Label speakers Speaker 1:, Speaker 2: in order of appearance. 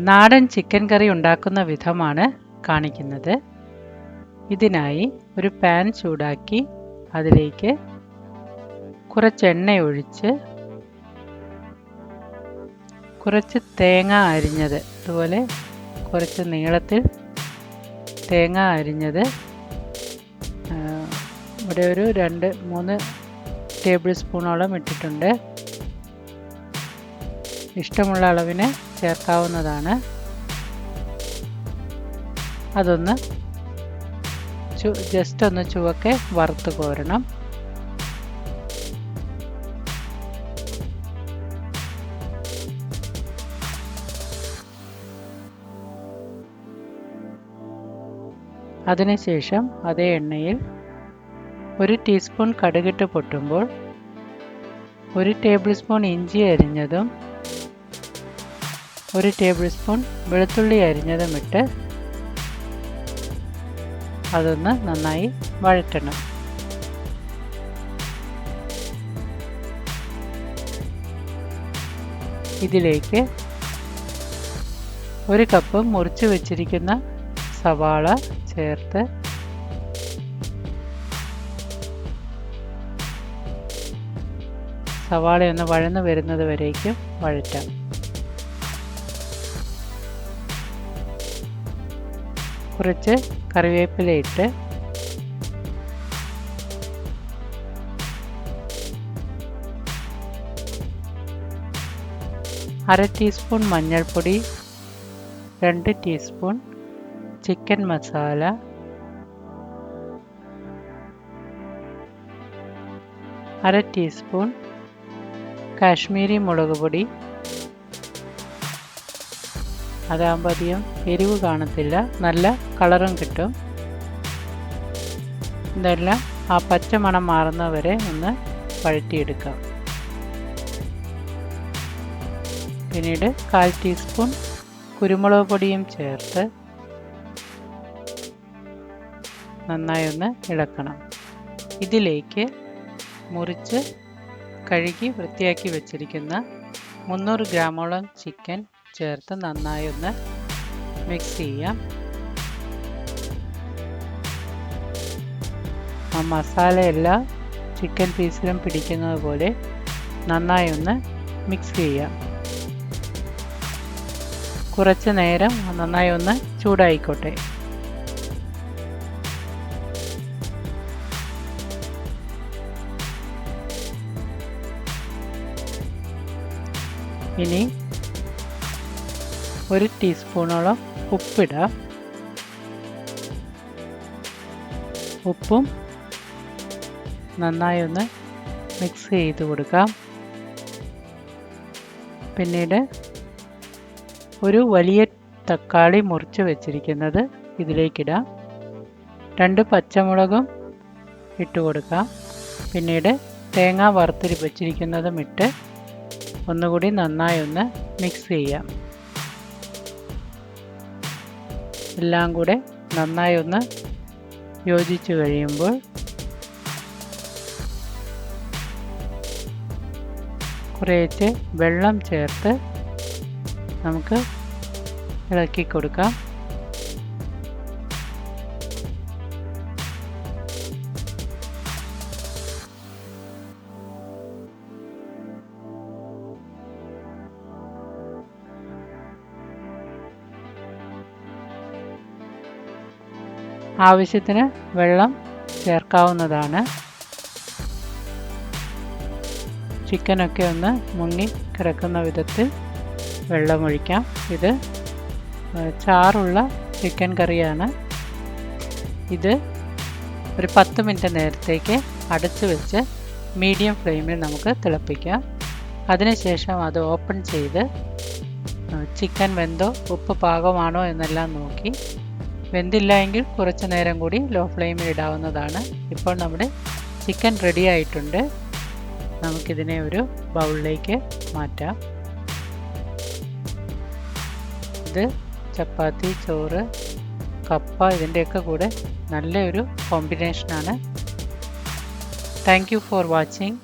Speaker 1: നാടൻ ചിക്കൻ കറി ഉണ്ടാക്കുന്ന വിധമാണ് കാണിക്കുന്നത്. ഇതിനായി ഒരു പാൻ ചൂടാക്കി അതിലേക്ക് കുറച്ച് എണ്ണ ഒഴിച്ച് കുറച്ച് തേങ്ങ അരിഞ്ഞത്, അതുപോലെ കുറച്ച് നീളത്തിൽ തേങ്ങ അരിഞ്ഞത് ഇവിടെ ഒരു 2-3 ടേബിൾ സ്പൂണോളം ഇട്ടിട്ടുണ്ട്. ഇഷ്ടമുള്ള അളവിന് ചേർക്കാവുന്നതാണ്. അതൊന്ന് ജസ്റ്റ് ഒന്ന് ചുവക്കെ വറുത്ത് കോരണം. അതിനുശേഷം അതേ എണ്ണയിൽ 1 ടീസ്പൂൺ കടുകിട്ട് പൊട്ടുമ്പോൾ 1 ടേബിൾ സ്പൂൺ ഇഞ്ചി അരിഞ്ഞതും 1 ടേബിൾ സ്പൂൺ വെളുത്തുള്ളി അരിഞ്ഞതും ഇട്ട് അതൊന്ന് നന്നായി വഴറ്റണം. ഇതിലേക്ക് 1 കപ്പ് മുറിച്ച് വെച്ചിരിക്കുന്ന സവാള ചേർത്ത് സവാളയൊന്ന് വഴന്നു വരുന്നത് വരേക്കും വഴറ്റാം. കുറച്ച് കറിവേപ്പില ഇട്ട് അര ടീസ്പൂൺ മഞ്ഞൾപ്പൊടി, 2 teaspoon chicken masala, 1/2 teaspoon Kashmiri മുളക് പൊടി. അതാകുമ്പോൾ അധികം എരിവ് കാണത്തില്ല, നല്ല കളറും കിട്ടും. ഇതെല്ലാം ആ പച്ചമണം മാറുന്നവരെ ഒന്ന് വഴറ്റിയെടുക്കാം. പിന്നീട് 1/4 ടീസ്പൂൺ കുരുമുളക് പൊടിയും ചേർത്ത് നന്നായി ഒന്ന് ഇളക്കണം. ഇതിലേക്ക് മുറിച്ച് കഴുകി വൃത്തിയാക്കി വെച്ചിരിക്കുന്ന 300 ഗ്രാമോളം ചിക്കൻ ചേർത്ത് നന്നായി ഒന്ന് മിക്സ് ചെയ്യാം. ആ മസാലയെല്ലാം ചിക്കൻ പീസിലും പിടിക്കുന്നത് പോലെ നന്നായി ഒന്ന് മിക്സ് ചെയ്യാം. കുറച്ച് നേരം നന്നായി ഒന്ന് ചൂടായിക്കോട്ടെ. ഇനി 1 ടീസ്പൂണോളം ഉപ്പിടാം. ഉപ്പും നന്നായി ഒന്ന് മിക്സ് ചെയ്ത് കൊടുക്കാം. പിന്നീട് ഒരു വലിയ തക്കാളി മുറിച്ച് വെച്ചിരിക്കുന്നത് ഇതിലേക്കിടാം. 2 പച്ചമുളകും ഇട്ട് കൊടുക്കാം. പിന്നീട് തേങ്ങ വറുത്ത് വെച്ചിരിക്കുന്നതും ഇട്ട് ഒന്നുകൂടി നന്നായി ഒന്ന് മിക്സ് ചെയ്യാം. എല്ലാം കൂടെ നന്നായി ഒന്ന് യോജിച്ച് കഴിയുമ്പോൾ കുറേശ്ശെ വെള്ളം ചേർത്ത് നമുക്ക് ഇളക്കി കൊടുക്കാം. ആവശ്യത്തിന് വെള്ളം ചേർക്കാവുന്നതാണ്. ചിക്കനൊക്കെ ഒന്ന് മുങ്ങി കിടക്കുന്ന വിധത്തിൽ വെള്ളമൊഴിക്കാം. ഇത് ചാറുള്ള ചിക്കൻ കറിയാണ്. ഇത് ഒരു 10 മിനിറ്റ് നേരത്തേക്ക് അടച്ചു വെച്ച് മീഡിയം ഫ്ലെയിമിൽ നമുക്ക് തിളപ്പിക്കാം. അതിനുശേഷം അത് ഓപ്പൺ ചെയ്ത് ചിക്കൻ വെന്തോ ഉപ്പ് പാകമാണോ എന്നെല്ലാം നോക്കി, വെന്തില്ല എങ്കിൽ കുറച്ച് നേരം കൂടി ലോ ഫ്ലെയിമിൽ ഇടാവുന്നതാണ്. ഇപ്പോൾ നമ്മുടെ ചിക്കൻ റെഡി ആയിട്ടുണ്ട്. നമുക്കിതിനെ ഒരു ബൗളിലേക്ക് മാറ്റാം. ഇത് ചപ്പാത്തി, ചോറ്, കപ്പ ഇതിൻ്റെയൊക്കെ കൂടെ നല്ലൊരു കോമ്പിനേഷനാണ്. Thank you for watching.